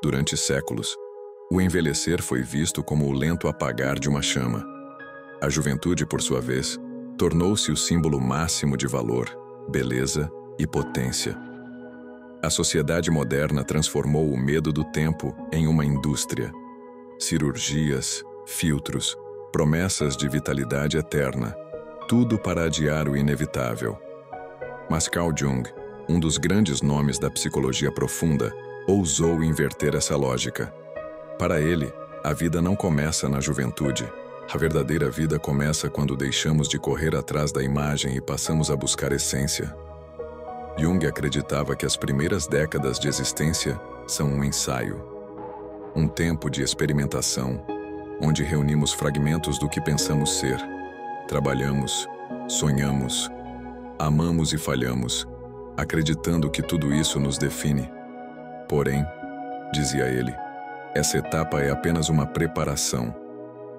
Durante séculos, o envelhecer foi visto como o lento apagar de uma chama. A juventude, por sua vez, tornou-se o símbolo máximo de valor, beleza e potência. A sociedade moderna transformou o medo do tempo em uma indústria. Cirurgias, filtros, promessas de vitalidade eterna, tudo para adiar o inevitável. Mas Carl Jung, um dos grandes nomes da psicologia profunda, ousou inverter essa lógica. Para ele, a vida não começa na juventude. A verdadeira vida começa quando deixamos de correr atrás da imagem e passamos a buscar essência. Jung acreditava que as primeiras décadas de existência são um ensaio, um tempo de experimentação, onde reunimos fragmentos do que pensamos ser. Trabalhamos, sonhamos, amamos e falhamos, acreditando que tudo isso nos define. Porém, dizia ele, essa etapa é apenas uma preparação.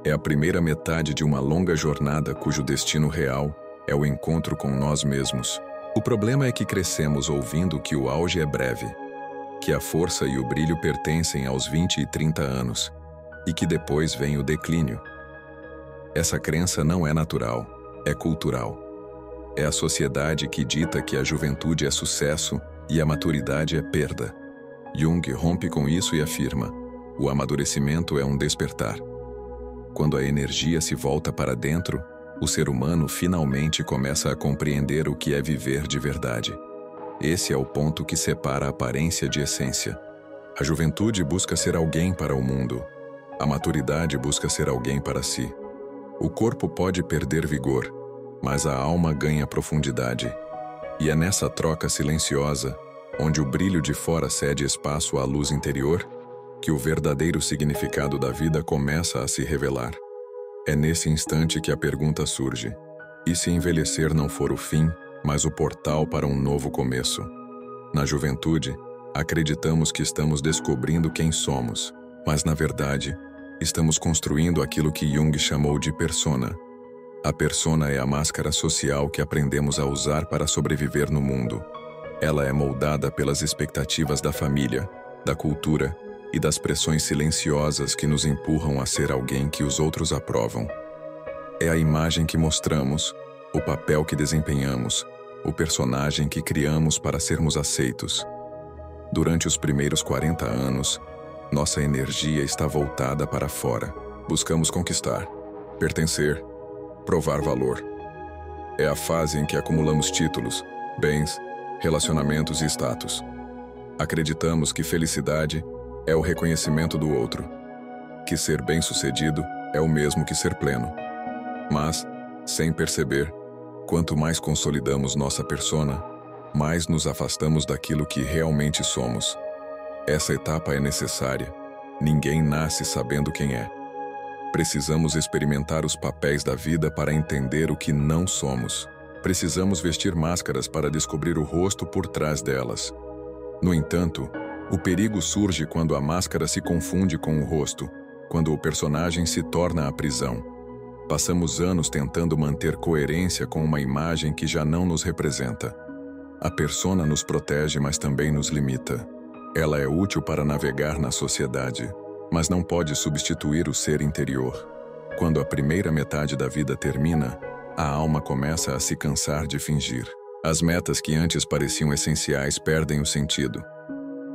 É a primeira metade de uma longa jornada cujo destino real é o encontro com nós mesmos. O problema é que crescemos ouvindo que o auge é breve, que a força e o brilho pertencem aos 20 e 30 anos, e que depois vem o declínio. Essa crença não é natural, é cultural. É a sociedade que dita que a juventude é sucesso e a maturidade é perda. Jung rompe com isso e afirma: o amadurecimento é um despertar. Quando a energia se volta para dentro, o ser humano finalmente começa a compreender o que é viver de verdade. Esse é o ponto que separa a aparência de essência. A juventude busca ser alguém para o mundo. A maturidade busca ser alguém para si. O corpo pode perder vigor, mas a alma ganha profundidade. E é nessa troca silenciosa, onde o brilho de fora cede espaço à luz interior, que o verdadeiro significado da vida começa a se revelar. É nesse instante que a pergunta surge: e se envelhecer não for o fim, mas o portal para um novo começo? Na juventude, acreditamos que estamos descobrindo quem somos, mas na verdade, estamos construindo aquilo que Jung chamou de persona. A persona é a máscara social que aprendemos a usar para sobreviver no mundo. Ela é moldada pelas expectativas da família, da cultura e das pressões silenciosas que nos empurram a ser alguém que os outros aprovam. É a imagem que mostramos, o papel que desempenhamos, o personagem que criamos para sermos aceitos. Durante os primeiros 40 anos, nossa energia está voltada para fora. Buscamos conquistar, pertencer, provar valor. É a fase em que acumulamos títulos, bens, relacionamentos e status. Acreditamos que felicidade é o reconhecimento do outro, que ser bem-sucedido é o mesmo que ser pleno. Mas, sem perceber, quanto mais consolidamos nossa persona, mais nos afastamos daquilo que realmente somos. Essa etapa é necessária. Ninguém nasce sabendo quem é. Precisamos experimentar os papéis da vida para entender o que não somos. Precisamos vestir máscaras para descobrir o rosto por trás delas. No entanto, o perigo surge quando a máscara se confunde com o rosto, quando o personagem se torna a prisão. Passamos anos tentando manter coerência com uma imagem que já não nos representa. A persona nos protege, mas também nos limita. Ela é útil para navegar na sociedade, mas não pode substituir o ser interior. Quando a primeira metade da vida termina, a alma começa a se cansar de fingir. As metas que antes pareciam essenciais perdem o sentido.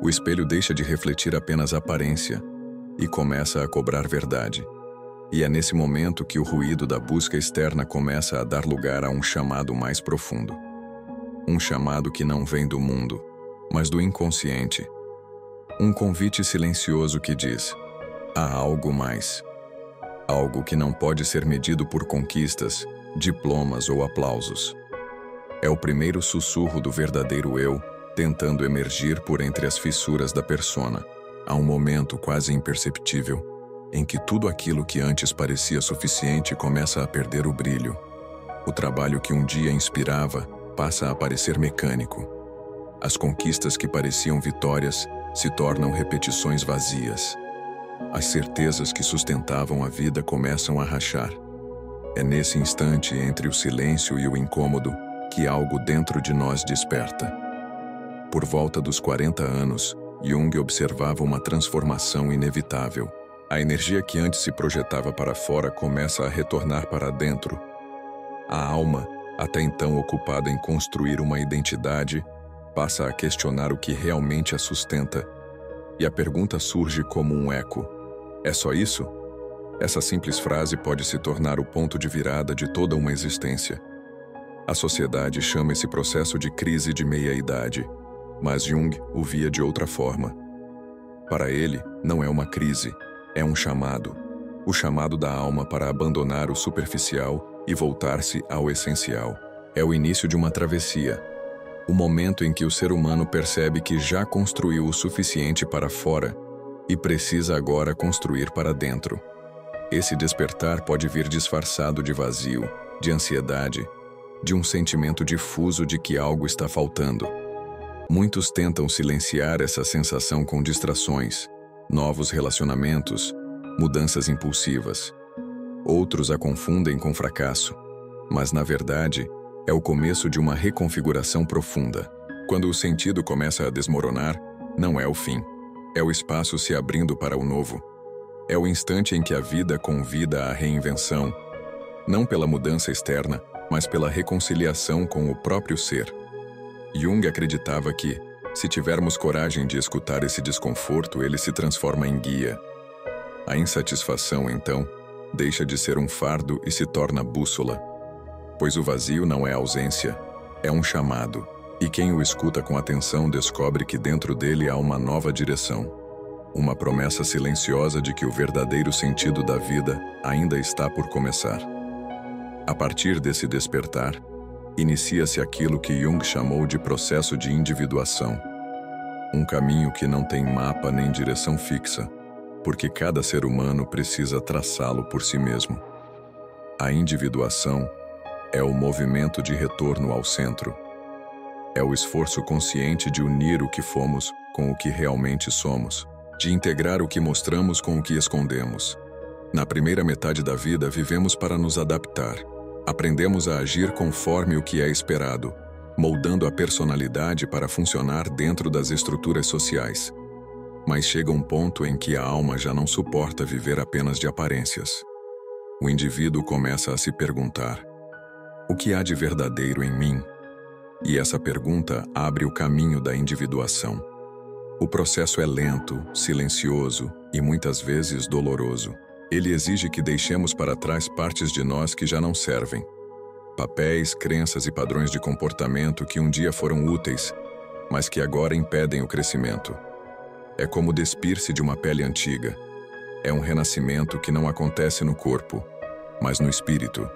O espelho deixa de refletir apenas aparência e começa a cobrar verdade. E é nesse momento que o ruído da busca externa começa a dar lugar a um chamado mais profundo. Um chamado que não vem do mundo, mas do inconsciente. Um convite silencioso que diz: há algo mais. Algo que não pode ser medido por conquistas, diplomas ou aplausos. É o primeiro sussurro do verdadeiro eu, tentando emergir por entre as fissuras da persona. Há um momento quase imperceptível, em que tudo aquilo que antes parecia suficiente começa a perder o brilho. O trabalho que um dia inspirava passa a parecer mecânico. As conquistas que pareciam vitórias se tornam repetições vazias. As certezas que sustentavam a vida começam a rachar. É nesse instante, entre o silêncio e o incômodo, que algo dentro de nós desperta. Por volta dos 40 anos, Jung observava uma transformação inevitável. A energia que antes se projetava para fora começa a retornar para dentro. A alma, até então ocupada em construir uma identidade, passa a questionar o que realmente a sustenta. E a pergunta surge como um eco: é só isso? Essa simples frase pode se tornar o ponto de virada de toda uma existência. A sociedade chama esse processo de crise de meia-idade, mas Jung o via de outra forma. Para ele, não é uma crise, é um chamado. O chamado da alma para abandonar o superficial e voltar-se ao essencial. É o início de uma travessia. O momento em que o ser humano percebe que já construiu o suficiente para fora e precisa agora construir para dentro. Esse despertar pode vir disfarçado de vazio, de ansiedade, de um sentimento difuso de que algo está faltando. Muitos tentam silenciar essa sensação com distrações, novos relacionamentos, mudanças impulsivas. Outros a confundem com fracasso, mas na verdade é o começo de uma reconfiguração profunda. Quando o sentido começa a desmoronar, não é o fim, é o espaço se abrindo para o novo. É o instante em que a vida convida à reinvenção, não pela mudança externa, mas pela reconciliação com o próprio ser. Jung acreditava que, se tivermos coragem de escutar esse desconforto, ele se transforma em guia. A insatisfação, então, deixa de ser um fardo e se torna bússola. Pois o vazio não é ausência, é um chamado, e quem o escuta com atenção descobre que dentro dele há uma nova direção. Uma promessa silenciosa de que o verdadeiro sentido da vida ainda está por começar. A partir desse despertar, inicia-se aquilo que Jung chamou de processo de individuação. Um caminho que não tem mapa nem direção fixa, porque cada ser humano precisa traçá-lo por si mesmo. A individuação é o movimento de retorno ao centro. É o esforço consciente de unir o que fomos com o que realmente somos, de integrar o que mostramos com o que escondemos. Na primeira metade da vida, vivemos para nos adaptar. Aprendemos a agir conforme o que é esperado, moldando a personalidade para funcionar dentro das estruturas sociais. Mas chega um ponto em que a alma já não suporta viver apenas de aparências. O indivíduo começa a se perguntar: o que há de verdadeiro em mim? E essa pergunta abre o caminho da individuação. O processo é lento, silencioso e muitas vezes doloroso. Ele exige que deixemos para trás partes de nós que já não servem. Papéis, crenças e padrões de comportamento que um dia foram úteis, mas que agora impedem o crescimento. É como despir-se de uma pele antiga. É um renascimento que não acontece no corpo, mas no espírito.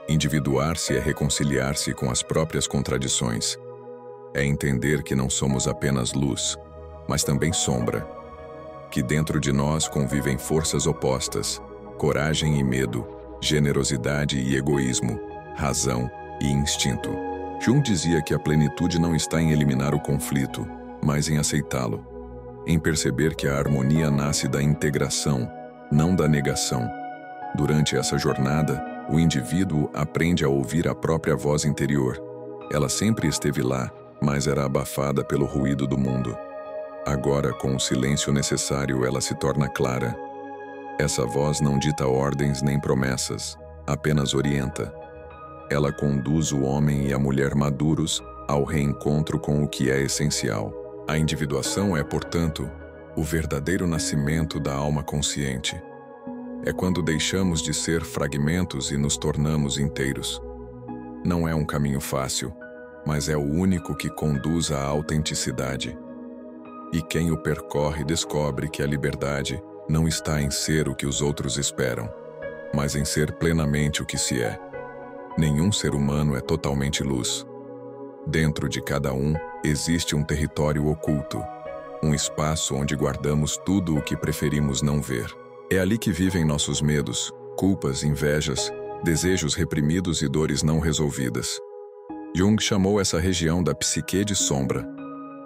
Individuar-se é reconciliar-se com as próprias contradições. É entender que não somos apenas luz, mas também sombra. Que dentro de nós convivem forças opostas, coragem e medo, generosidade e egoísmo, razão e instinto. Jung dizia que a plenitude não está em eliminar o conflito, mas em aceitá-lo. Em perceber que a harmonia nasce da integração, não da negação. Durante essa jornada, o indivíduo aprende a ouvir a própria voz interior. Ela sempre esteve lá, mas era abafada pelo ruído do mundo. Agora, com o silêncio necessário, ela se torna clara. Essa voz não dita ordens nem promessas, apenas orienta. Ela conduz o homem e a mulher maduros ao reencontro com o que é essencial. A individuação é, portanto, o verdadeiro nascimento da alma consciente. É quando deixamos de ser fragmentos e nos tornamos inteiros. Não é um caminho fácil, mas é o único que conduz à autenticidade. E quem o percorre descobre que a liberdade não está em ser o que os outros esperam, mas em ser plenamente o que se é. Nenhum ser humano é totalmente luz. Dentro de cada um existe um território oculto, um espaço onde guardamos tudo o que preferimos não ver. É ali que vivem nossos medos, culpas, invejas, desejos reprimidos e dores não resolvidas. Jung chamou essa região da psique de sombra.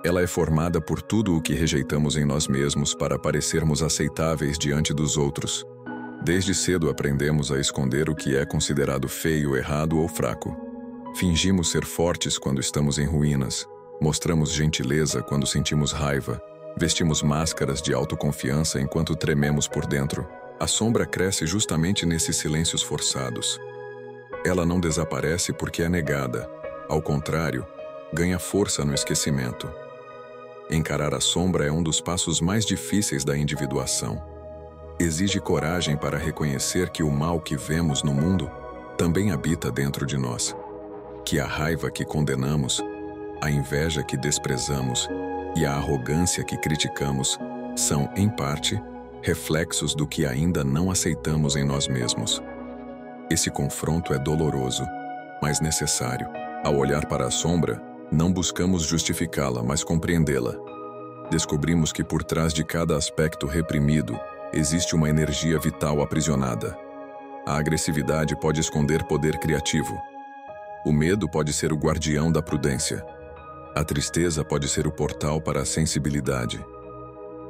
Ela é formada por tudo o que rejeitamos em nós mesmos para parecermos aceitáveis diante dos outros. Desde cedo aprendemos a esconder o que é considerado feio, errado ou fraco. Fingimos ser fortes quando estamos em ruínas. Mostramos gentileza quando sentimos raiva. Vestimos máscaras de autoconfiança enquanto trememos por dentro. A sombra cresce justamente nesses silêncios forçados. Ela não desaparece porque é negada. Ao contrário, ganha força no esquecimento. Encarar a sombra é um dos passos mais difíceis da individuação. Exige coragem para reconhecer que o mal que vemos no mundo também habita dentro de nós. Que a raiva que condenamos, a inveja que desprezamos e a arrogância que criticamos são, em parte, reflexos do que ainda não aceitamos em nós mesmos. Esse confronto é doloroso, mas necessário. Ao olhar para a sombra, não buscamos justificá-la, mas compreendê-la. Descobrimos que por trás de cada aspecto reprimido existe uma energia vital aprisionada. A agressividade pode esconder poder criativo. O medo pode ser o guardião da prudência. A tristeza pode ser o portal para a sensibilidade.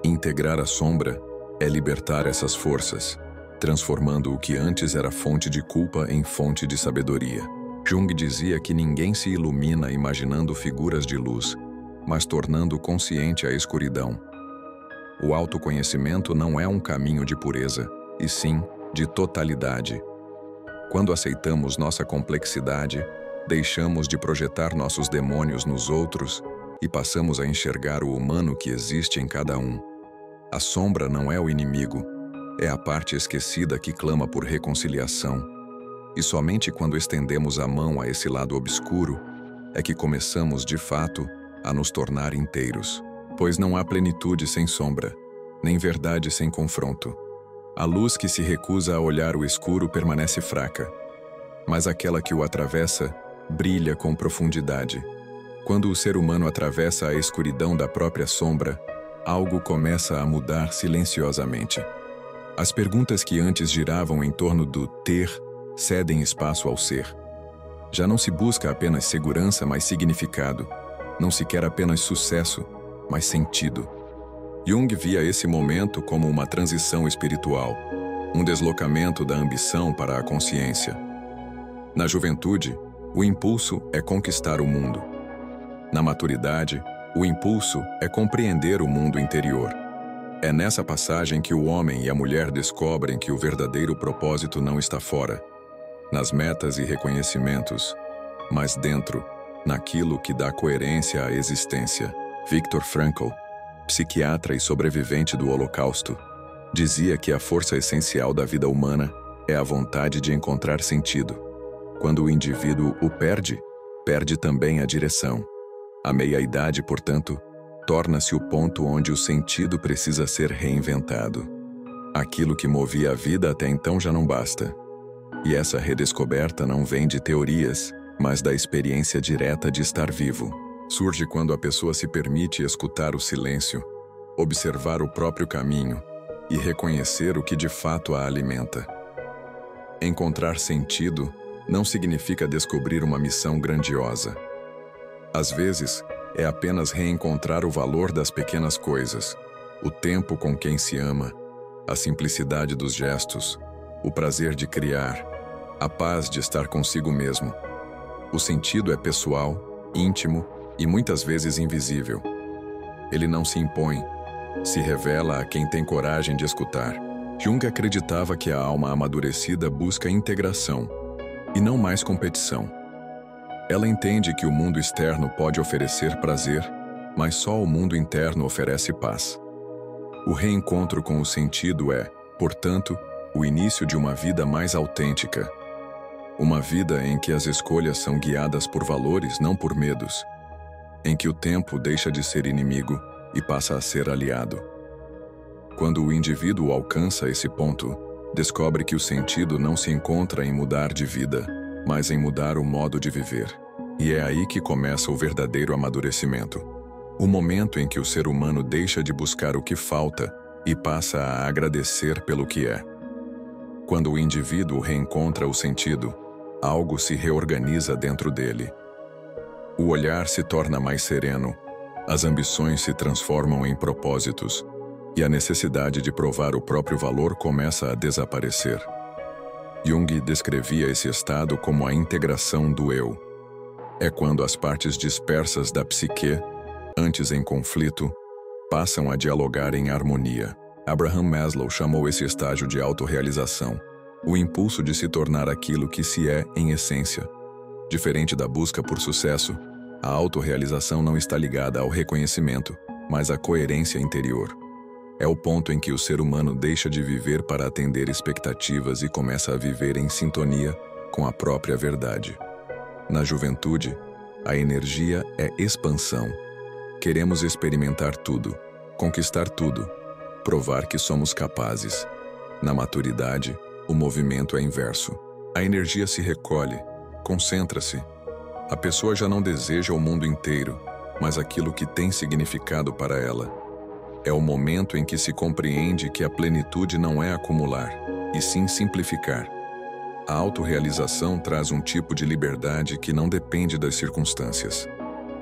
Integrar a sombra é libertar essas forças, transformando o que antes era fonte de culpa em fonte de sabedoria. Jung dizia que ninguém se ilumina imaginando figuras de luz, mas tornando consciente a escuridão. O autoconhecimento não é um caminho de pureza, e sim de totalidade. Quando aceitamos nossa complexidade, deixamos de projetar nossos demônios nos outros e passamos a enxergar o humano que existe em cada um. A sombra não é o inimigo, é a parte esquecida que clama por reconciliação. E somente quando estendemos a mão a esse lado obscuro é que começamos, de fato, a nos tornar inteiros. Pois não há plenitude sem sombra, nem verdade sem confronto. A luz que se recusa a olhar o escuro permanece fraca, mas aquela que o atravessa brilha com profundidade. Quando o ser humano atravessa a escuridão da própria sombra, algo começa a mudar silenciosamente. As perguntas que antes giravam em torno do ter cedem espaço ao ser. Já não se busca apenas segurança, mas significado. Não se quer apenas sucesso, mas sentido. Jung via esse momento como uma transição espiritual, um deslocamento da ambição para a consciência. Na juventude, o impulso é conquistar o mundo. Na maturidade, o impulso é compreender o mundo interior. É nessa passagem que o homem e a mulher descobrem que o verdadeiro propósito não está fora, nas metas e reconhecimentos, mas dentro, naquilo que dá coerência à existência. Viktor Frankl, psiquiatra e sobrevivente do Holocausto, dizia que a força essencial da vida humana é a vontade de encontrar sentido. Quando o indivíduo o perde, perde também a direção. A meia-idade, portanto, torna-se o ponto onde o sentido precisa ser reinventado. Aquilo que movia a vida até então já não basta. E essa redescoberta não vem de teorias, mas da experiência direta de estar vivo. Surge quando a pessoa se permite escutar o silêncio, observar o próprio caminho e reconhecer o que de fato a alimenta. Encontrar sentido não significa descobrir uma missão grandiosa. Às vezes, é apenas reencontrar o valor das pequenas coisas, o tempo com quem se ama, a simplicidade dos gestos, o prazer de criar, a paz de estar consigo mesmo. O sentido é pessoal, íntimo e muitas vezes invisível. Ele não se impõe, se revela a quem tem coragem de escutar. Jung acreditava que a alma amadurecida busca integração, e não mais competição. Ela entende que o mundo externo pode oferecer prazer, mas só o mundo interno oferece paz. O reencontro com o sentido é, portanto, o início de uma vida mais autêntica. Uma vida em que as escolhas são guiadas por valores, não por medos. Em que o tempo deixa de ser inimigo e passa a ser aliado. Quando o indivíduo alcança esse ponto, descobre que o sentido não se encontra em mudar de vida, mas em mudar o modo de viver. E é aí que começa o verdadeiro amadurecimento. O momento em que o ser humano deixa de buscar o que falta e passa a agradecer pelo que é. Quando o indivíduo reencontra o sentido, algo se reorganiza dentro dele. O olhar se torna mais sereno, as ambições se transformam em propósitos, e a necessidade de provar o próprio valor começa a desaparecer. Jung descrevia esse estado como a integração do eu. É quando as partes dispersas da psique, antes em conflito, passam a dialogar em harmonia. Abraham Maslow chamou esse estágio de autorrealização, o impulso de se tornar aquilo que se é em essência. Diferente da busca por sucesso, a autorrealização não está ligada ao reconhecimento, mas à coerência interior. É o ponto em que o ser humano deixa de viver para atender expectativas e começa a viver em sintonia com a própria verdade. Na juventude, a energia é expansão. Queremos experimentar tudo, conquistar tudo, provar que somos capazes. Na maturidade, o movimento é inverso. A energia se recolhe, concentra-se. A pessoa já não deseja o mundo inteiro, mas aquilo que tem significado para ela. É o momento em que se compreende que a plenitude não é acumular, e sim simplificar. A autorrealização traz um tipo de liberdade que não depende das circunstâncias.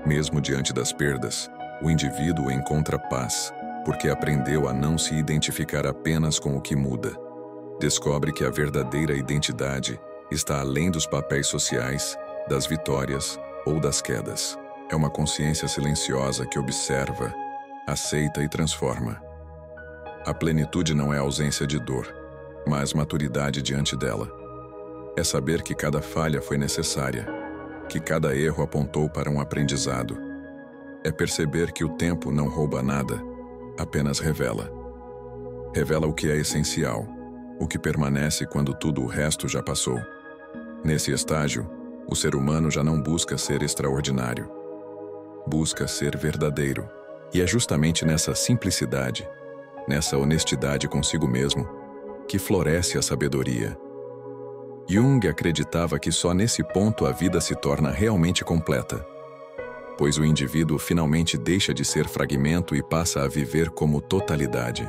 Mesmo diante das perdas, o indivíduo encontra paz, porque aprendeu a não se identificar apenas com o que muda. Descobre que a verdadeira identidade está além dos papéis sociais, das vitórias ou das quedas. É uma consciência silenciosa que observa, aceita e transforma. A plenitude não é ausência de dor, mas maturidade diante dela. É saber que cada falha foi necessária, que cada erro apontou para um aprendizado. É perceber que o tempo não rouba nada, apenas revela. Revela o que é essencial, o que permanece quando tudo o resto já passou. Nesse estágio, o ser humano já não busca ser extraordinário. Busca ser verdadeiro. E é justamente nessa simplicidade, nessa honestidade consigo mesmo, que floresce a sabedoria. Jung acreditava que só nesse ponto a vida se torna realmente completa, pois o indivíduo finalmente deixa de ser fragmento e passa a viver como totalidade.